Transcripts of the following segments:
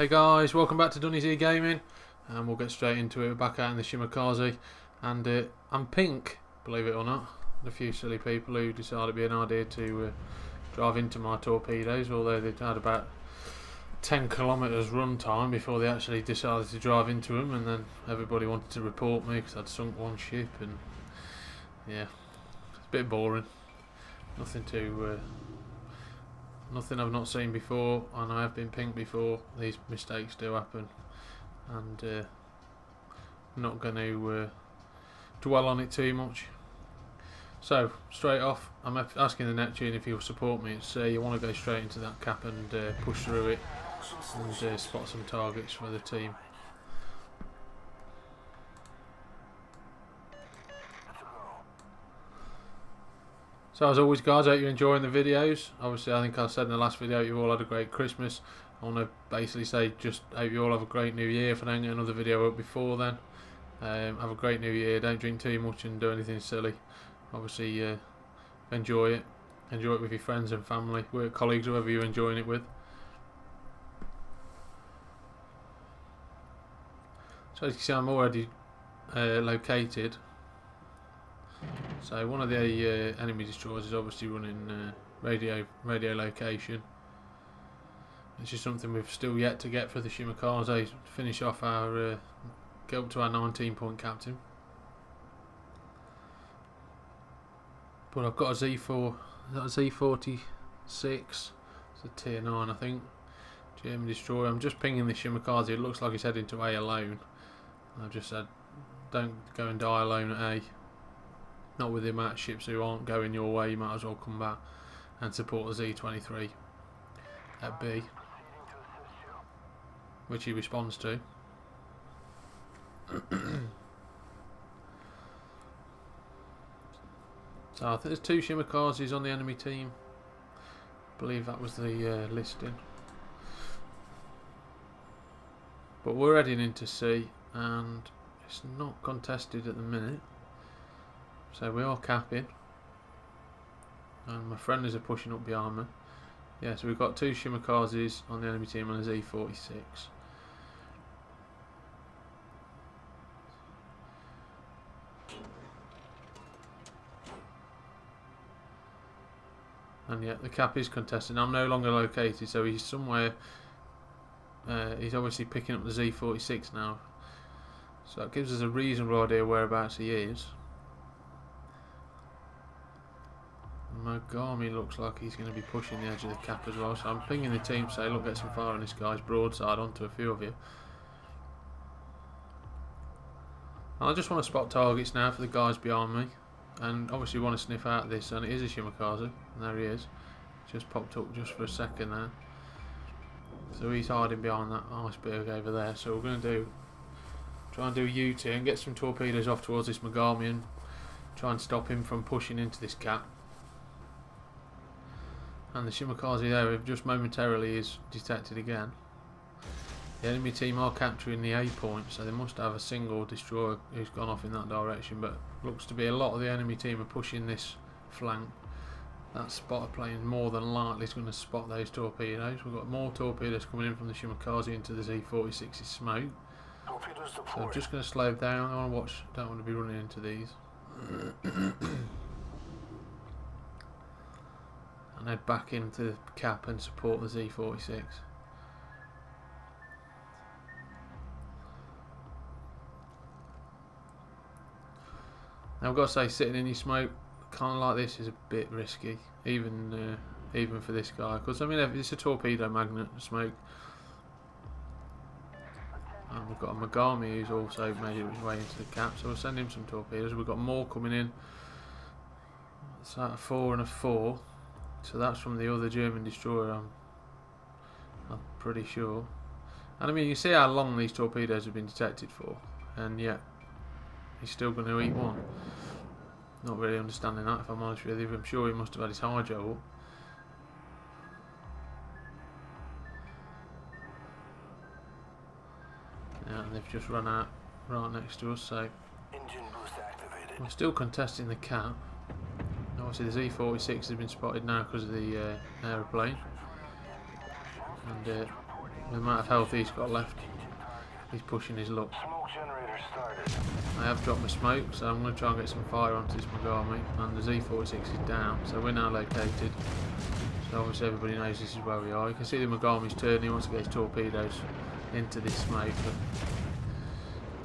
Hey guys, welcome back to dunnyzgaming, and we'll get straight into it. We're back out in the Shimakaze, and I'm pink, believe it or not. A few silly people who decided it'd be an idea to drive into my torpedoes, although they'd had about 10 kilometres run time before they actually decided to drive into them, and then everybody wanted to report me because I'd sunk one ship, and yeah, it's a bit boring. Nothing I've not seen before, and I have been pink before. These mistakes do happen, and I'm not going to dwell on it too much. So, straight off, I'm asking the Neptune if he'll support me. It's you want to go straight into that cap and push through it and spot some targets for the team. So as always guys, I hope you're enjoying the videos. Obviously I think I said in the last video you've all had a great Christmas. I want to basically say just hope you all have a great new year if I don't get another video up before then. Have a great new year, don't drink too much and do anything silly. Obviously enjoy it with your friends and family, work colleagues, whoever you're enjoying it with. So as you can see I'm already located. So one of the enemy destroyers is obviously running radio location. This is something we've still yet to get for the Shimakaze. Finish off our get up to our 19-point captain. But I've got a Z4, is that a Z46? It's a tier 9 I think. German destroyer. I'm just pinging the Shimakaze. It looks like he's heading to A alone. I've just said don't go and die alone at A. Not with the amount of ships who aren't going your way, you might as well come back and support the Z23 at B, which he responds to. So I think there's 2 Shimakazes on the enemy team. I believe that was the listing. But we're heading into C, and it's not contested at the minute. So we are capping, and my friendlies are pushing up behind me. Yeah, so we've got 2 Shimakazes on the enemy team and a Z46. And yeah, the cap is contested. I'm no longer located, so he's somewhere. He's obviously picking up the Z46 now, so that gives us a reasonable idea whereabouts he is. Mogami looks like he's going to be pushing the edge of the cap as well, so I'm pinging the team to say look, get some fire on this guy's broadside onto a few of you. And I just want to spot targets now for the guys behind me, and obviously want to sniff out this, and it is a Shimakaze, and there he is, just popped up just for a second there. So he's hiding behind that iceberg over there, so we're going to try and do a U-turn, get some torpedoes off towards this Mogami and try and stop him from pushing into this cap. And the Shimakaze there just momentarily is detected again. The enemy team are capturing the A point, so they must have a single destroyer who's gone off in that direction, but looks to be a lot of the enemy team are pushing this flank. That spotter plane more than likely is going to spot those torpedoes. We've got more torpedoes coming in from the Shimakaze into the Z46's smoke. So I'm just going to slow down. I want to watch, don't want to be running into these. And head back into the cap and support the Z46. Now I've got to say, sitting in your smoke kind of like this is a bit risky, even for this guy, because I mean it's a torpedo magnet smoke. And we've got a Mogami who's also made his way into the cap, so we'll send him some torpedoes. We've got more coming in. It's a 4 and a 4. So that's from the other German destroyer, I'm pretty sure. And I mean, you see how long these torpedoes have been detected for, and yet he's still going to eat one. Not really understanding that, if I'm honest with you. I'm sure he must have had his hydro up. Yeah, and they've just run out right next to us, so we're still contesting the cap. Obviously the Z46 has been spotted now because of the aeroplane, and the amount of health he's got left. He's pushing his luck. I have dropped my smoke, so I'm going to try and get some fire onto this Mogami, and the Z46 is down, so we're now located. So obviously everybody knows this is where we are. You can see the Mogami's turning, he wants to get his torpedoes into this smoke, but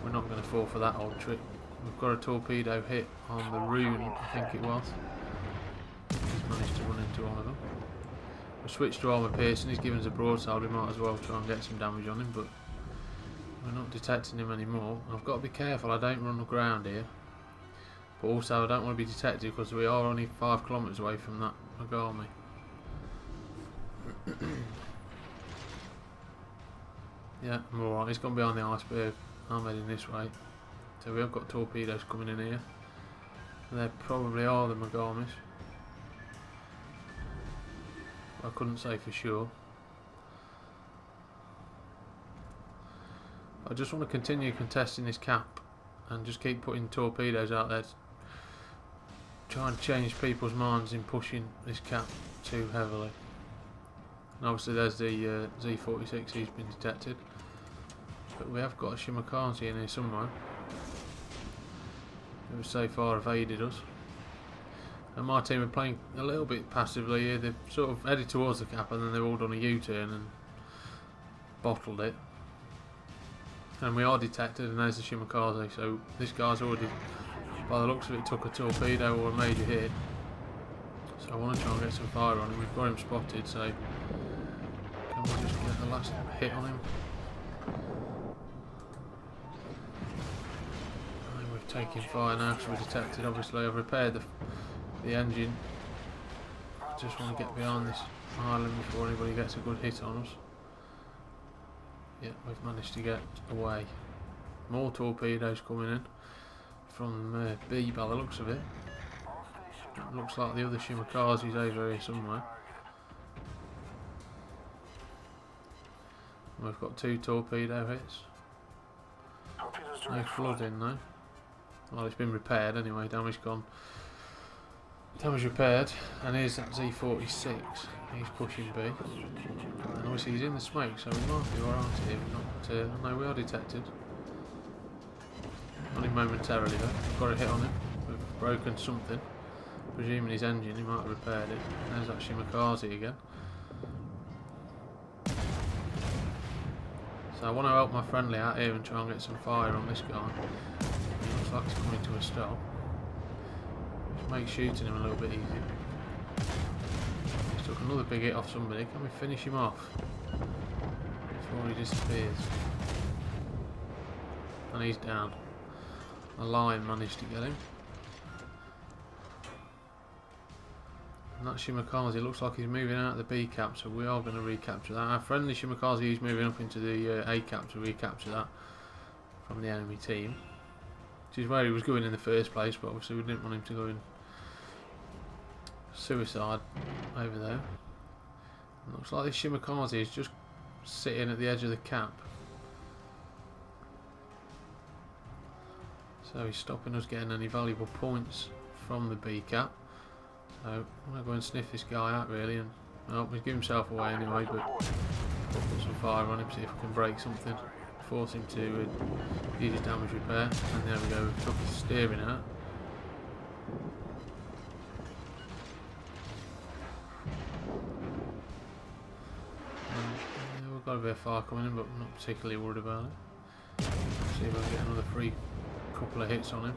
we're not going to fall for that old trick. We've got a torpedo hit on the rune, I think it was. He's managed to run into one of them. We switched to armour piercing, he's given us a broadside, we might as well try and get some damage on him, but we're not detecting him anymore. I've got to be careful I don't run aground here, but also I don't want to be detected because we are only 5 kilometres away from that Mogami. Yeah, I'm alright, he's gone behind the iceberg, I'm heading this way. So we have got torpedoes coming in here. They probably are the Mogamis. I couldn't say for sure. I just want to continue contesting this cap and just keep putting torpedoes out there to try and change people's minds in pushing this cap too heavily. And obviously there's the Z46, he's been detected. But we have got a Shimakaze in here somewhere. Who so far evaded us. And my team are playing a little bit passively here. They've sort of headed towards the cap and then they've all done a U-turn and bottled it. And we are detected, and there's the Shimakaze, so this guy's already, by the looks of it, took a torpedo or a major hit. So I want to try and get some fire on him. We've got him spotted, so can we just get the last hit on him? And we've taken fire now because we're detected. Obviously I've repaired the engine. I just want to get behind this island before anybody gets a good hit on us. Yeah, we've managed to get away. More torpedoes coming in from B by the looks of it. It looks like the other Shimakaze's over here somewhere. We've got 2 torpedo hits. No flooding though. Well, it's been repaired anyway, damage gone. Damage repaired, and here's that Z46. He's pushing B. And obviously he's in the smoke, so we might be alright here. No, we are detected. Only momentarily though. We've got a hit on him. We've broken something. Presuming his engine, he might have repaired it. There's that Shimakaze again. So I want to help my friendly out here and try and get some fire on this guy. He looks like he's coming to a stop. Just make shooting him a little bit easier. He's took another big hit off somebody. Can we finish him off before he disappears? And he's down. A lion managed to get him. And that Shimakaze looks like he's moving out of the B cap, so we are going to recapture that. Our friendly Shimakaze is moving up into the A cap to recapture that from the enemy team, which is where he was going in the first place, but obviously we didn't want him to go in suicide over there. It looks like this Shimakaze is just sitting at the edge of the cap, so he's stopping us getting any valuable points from the B cap. So I'm going to go and sniff this guy out really, and well, he's given himself away anyway, but we'll put some fire on him, see if we can break something, force him to use his damage repair, and there we go, we took his steering out. Yeah, we've got a bit of fire coming in, but I'm not particularly worried about it. See if I can get another couple of hits on him,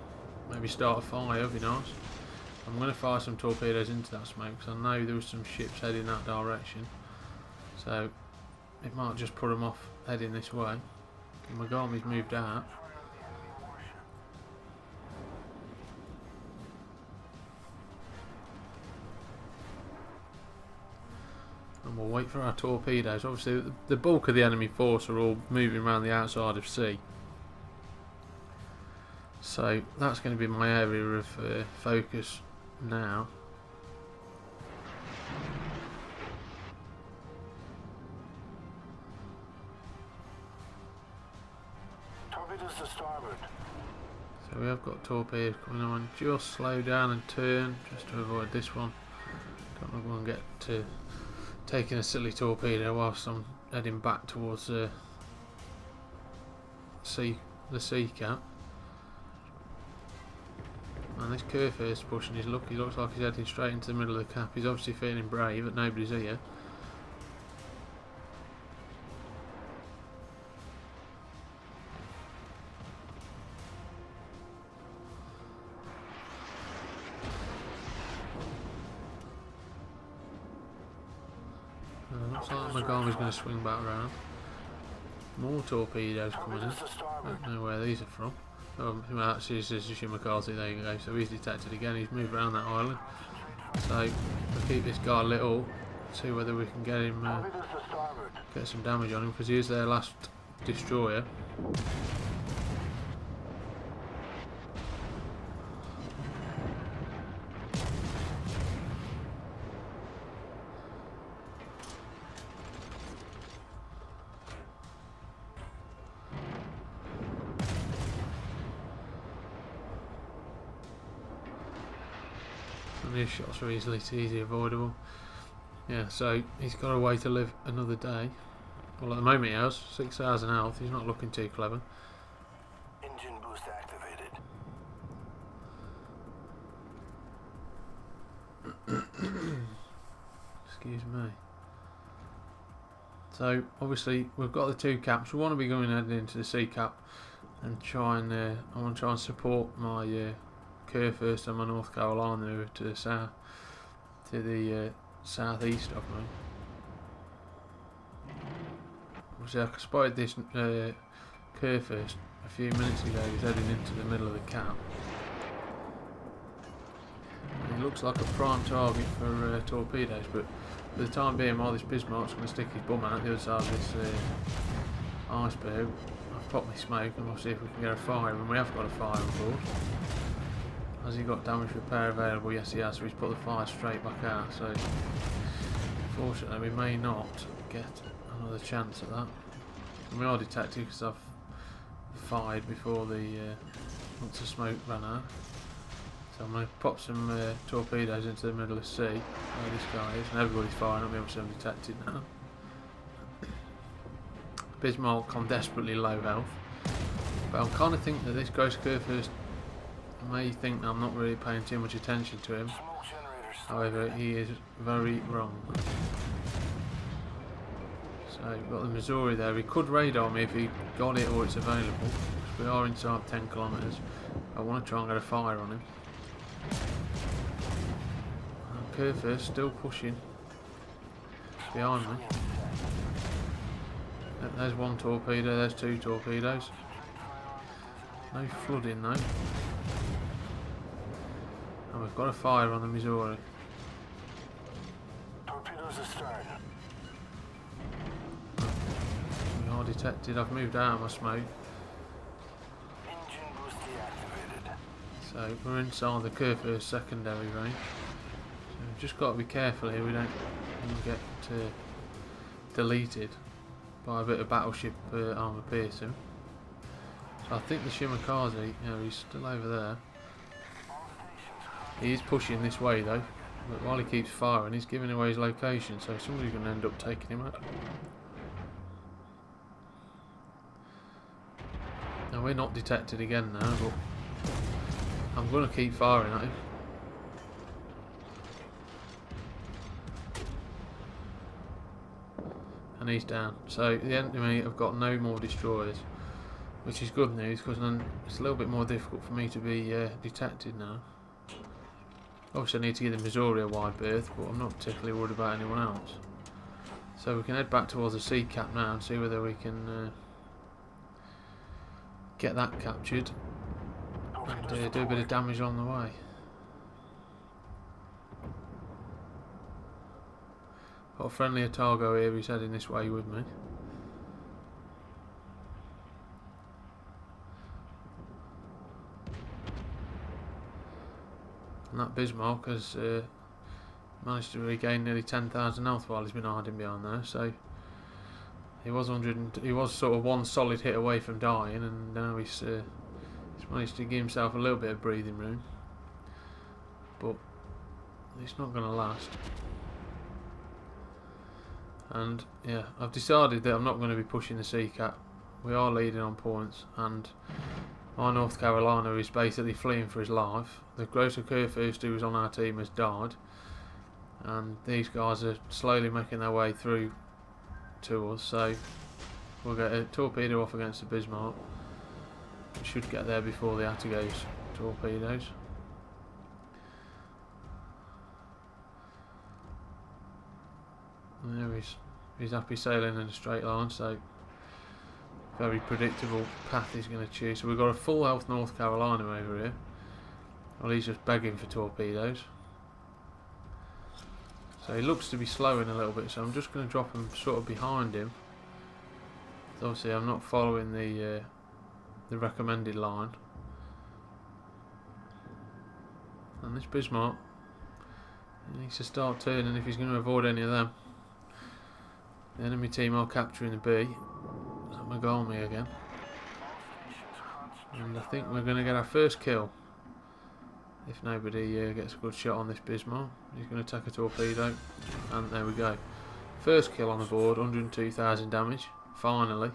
maybe start a fire, would be nice. I'm going to fire some torpedoes into that smoke because I know there was some ships heading that direction, so it might just put them off heading this way. And Mogami's moved out. And we'll wait for our torpedoes. Obviously the bulk of the enemy force are all moving around the outside of C, so that's going to be my area of focus now. Torpedoes to starboard. So we have got torpedoes coming on. Just slow down and turn just to avoid this one. Don't want to get to taking a silly torpedo whilst I'm heading back towards the sea cap. And this Kurfürst pushing his luck. He looks like he's heading straight into the middle of the cap. He's obviously feeling brave that nobody's here. Looks like Magami's going to swing back around. More torpedoes coming in. Don't know where these are from. Oh, actually, this is Shimakaze. There you go. So he's detected again. He's moved around that island. So we'll keep this guy little. See whether we can get him, get some damage on him, because he is their last destroyer. And his shots are easy avoidable. Yeah, so he's got a way to live another day. Well, at the moment he has 6,000 health. He's not looking too clever. Engine boost activated. Excuse me. So obviously we've got the 2 caps. We want to be going heading into the sea cap and try and I want to try and support my Kurfürst and my North Carolina over to the south, to the southeast of me. Obviously I spotted this Kurfürst a few minutes ago. He's heading into the middle of the cap. And he looks like a prime target for torpedoes, but for the time being, while this Bismarck's going to stick his bum out the other side of this iceberg, I've popped my smoke and we'll see if we can get a fire, and we have got a fire on board. Has he got damage repair available? Yes he has, so he's put the fire straight back out, so unfortunately we may not get another chance at that. And we are detected because I've fired before the once the smoke ran out. So I'm going to pop some torpedoes into the middle of the sea where this guy is, and everybody's firing at me. Obviously I'm detected now. Bismarck on desperately low health, but I'm kind of thinking that this Gross Kurfürst may think that I'm not really paying too much attention to him. However, he is very wrong. So we've got the Missouri there. He could radar me if he got it or it's available. We are inside 10 kilometres. I want to try and get a fire on him. Kurfürst still pushing behind me. There's 1 torpedo, there's 2 torpedoes. No flooding though. And we've got a fire on the Missouri. Torpedoes astern. We are detected. I've moved out of my smoke. Engine boost deactivated. So we're inside the Kurfürst secondary range. So we've just got to be careful here. We don't get deleted by a bit of battleship armour piercing. So I think the Shimakaze, he's still over there. He is pushing this way though, but while he keeps firing he's giving away his location, so somebody's going to end up taking him out. Now we're not detected again now, but I'm going to keep firing at him. And he's down. So the enemy have got no more destroyers, which is good news, because then it's a little bit more difficult for me to be detected now. Obviously I need to give the Missouri a wide berth, but I'm not particularly worried about anyone else. So we can head back towards the sea cap now and see whether we can get that captured and do a bit of damage on the way. Got a friendly Otago here, he's heading this way with me. And that Bismarck has managed to regain nearly 10,000 health while he's been hiding behind there. So he was he was sort of 1 solid hit away from dying, and now he's managed to give himself a little bit of breathing room. But it's not going to last. And yeah, I've decided that I'm not going to be pushing the Sea Cat. We are leading on points, and our North Carolina is basically fleeing for his life. The Grocer Kurfürst, who was on our team, has died, and these guys are slowly making their way through to us. So we'll get a torpedo off against the Bismarck. We should get there before the Atago's torpedoes. And there he's happy sailing in a straight line, so very predictable path he's going to choose. So we've got a full health North Carolina over here. Well, he's just begging for torpedoes. So he looks to be slowing a little bit, so I'm just going to drop him sort of behind him. So obviously I'm not following the recommended line. And this Bismarck, he needs to start turning if he's going to avoid any of them. The enemy team are capturing the B. Is that Magami again? And I think we're going to get our first kill. If nobody gets a good shot on this Bismarck. He's going to take a torpedo. And there we go. First kill on the board, 102,000 damage. Finally.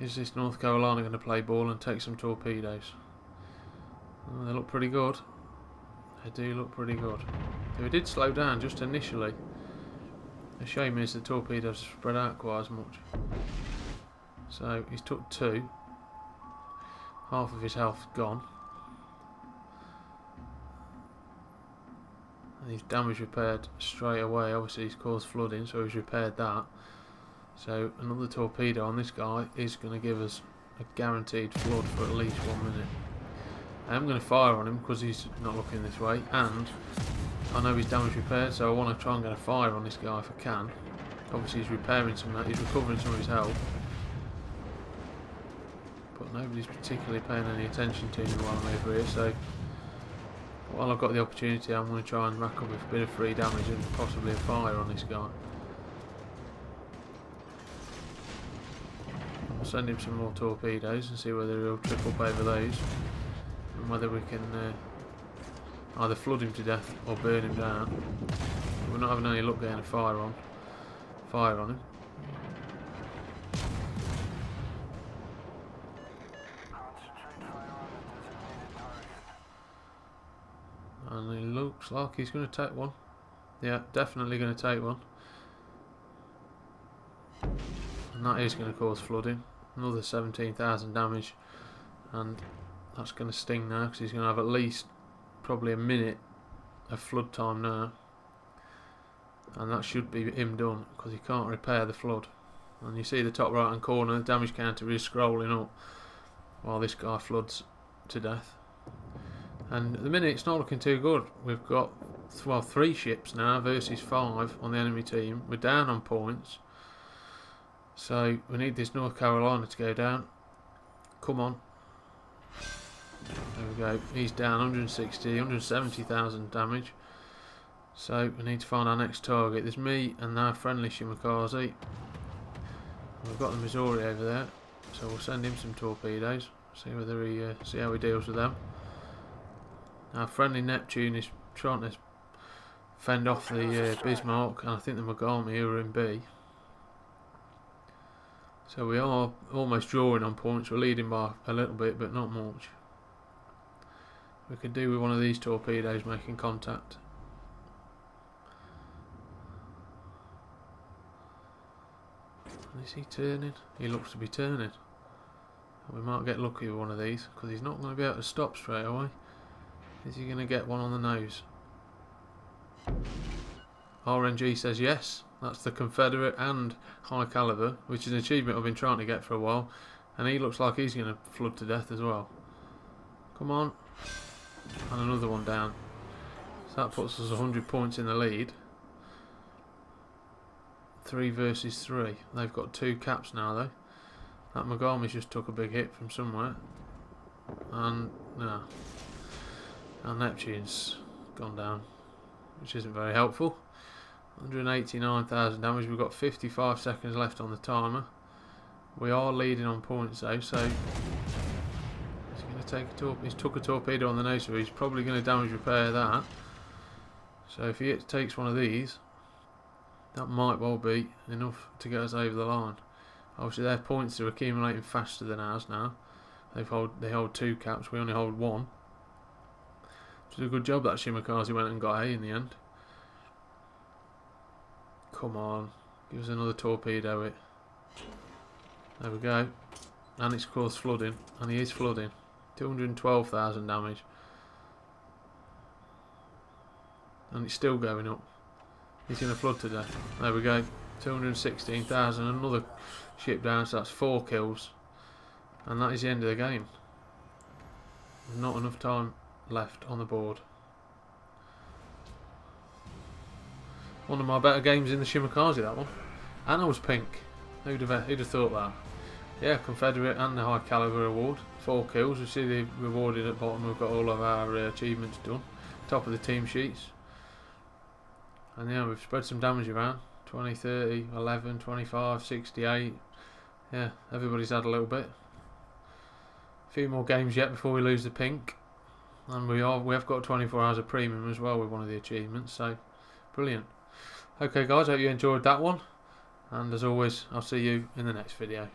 Is this North Carolina going to play ball and take some torpedoes? Oh, they look pretty good. They do look pretty good. So we did slow down just initially. The shame is the torpedoes spread out quite as much. So he's took 2. Half of his health gone. And he's damage repaired straight away. Obviously he's caused flooding, so he's repaired that. So another torpedo on this guy is going to give us a guaranteed flood for at least 1 minute. I am going to fire on him because he's not looking this way, and I know he's damage repaired, so I want to try and get a fire on this guy if I can. Obviously he's repairing some of that, he's recovering some of his health, but nobody's particularly paying any attention to me while I'm over here. So while I've got the opportunity, I'm going to try and rack up a bit of free damage and possibly a fire on this guy. I'll send him some more torpedoes and see whether he'll trip up over those, and whether we can either flood him to death or burn him down. We're not having any luck getting a fire on him. And he looks like he's going to take one. Yeah, definitely going to take one. And that is going to cause flooding. Another 17,000 damage. And that's going to sting now, because he's going to have at least probably a minute of flood time now. And that should be him done, because he can't repair the flood. And you see the top right hand corner, the damage counter is scrolling up while this guy floods to death. And at the minute it's not looking too good. We've got 3 ships now versus 5 on the enemy team. We're down on points, so we need this North Carolina to go down. Come on. There we go. He's down 170,000 damage. So we need to find our next target. There's me and our friendly Shimakaze. We've got the Missouri over there, so we'll send him some torpedoes. See whether he see how he deals with them. Our friendly Neptune is trying to fend off the Bismarck, and I think the Magami are in B. So we are almost drawing on points. We're leading by a little bit, but not much. We could do with one of these torpedoes making contact. Is he turning? He looks to be turning. We might get lucky with one of these, because he's not going to be able to stop straight away. Is he going to get one on the nose? RNG says yes. That's the Confederate and high caliber, which is an achievement I've been trying to get for a while. And he looks like he's going to flood to death as well. Come on. And another one down. So that puts us 100 points in the lead. 3 versus 3. They've got 2 caps now though. That Magami's just took a big hit from somewhere. And no. Our Neptune's gone down, which isn't very helpful. 189,000 damage. We've got 55 seconds left on the timer. We are leading on points though, so he's going to take a he's took a torpedo on the nose, so he's probably going to damage repair that. So if he takes one of these, that might well be enough to get us over the line. Obviously their points are accumulating faster than ours now. They hold 2 caps, we only hold 1. Which is a good job that Shimakaze went and got A in the end. Come on, give us another torpedo hit. There we go. And it's caused flooding, and he is flooding. 212,000 damage. And it's still going up. He's going to flood to death. There we go. 216,000. Another ship down, so that's 4 kills. And that is the end of the game. Not enough time left on the board. One of my better games in the Shimakaze, that one. And I was pink. Who'd have thought that? Yeah, Confederate and the High Caliber Award. 4 kills. You see the rewarded at the bottom. We've got all of our achievements done. Top of the team sheets. And yeah, we've spread some damage around. 20, 30, 11, 25, 68. Yeah, everybody's had a little bit. A few more games yet before we lose the pink. And we have got 24 hours of premium as well with one of the achievements. So, brilliant. Okay guys, I hope you enjoyed that one. And as always, I'll see you in the next video.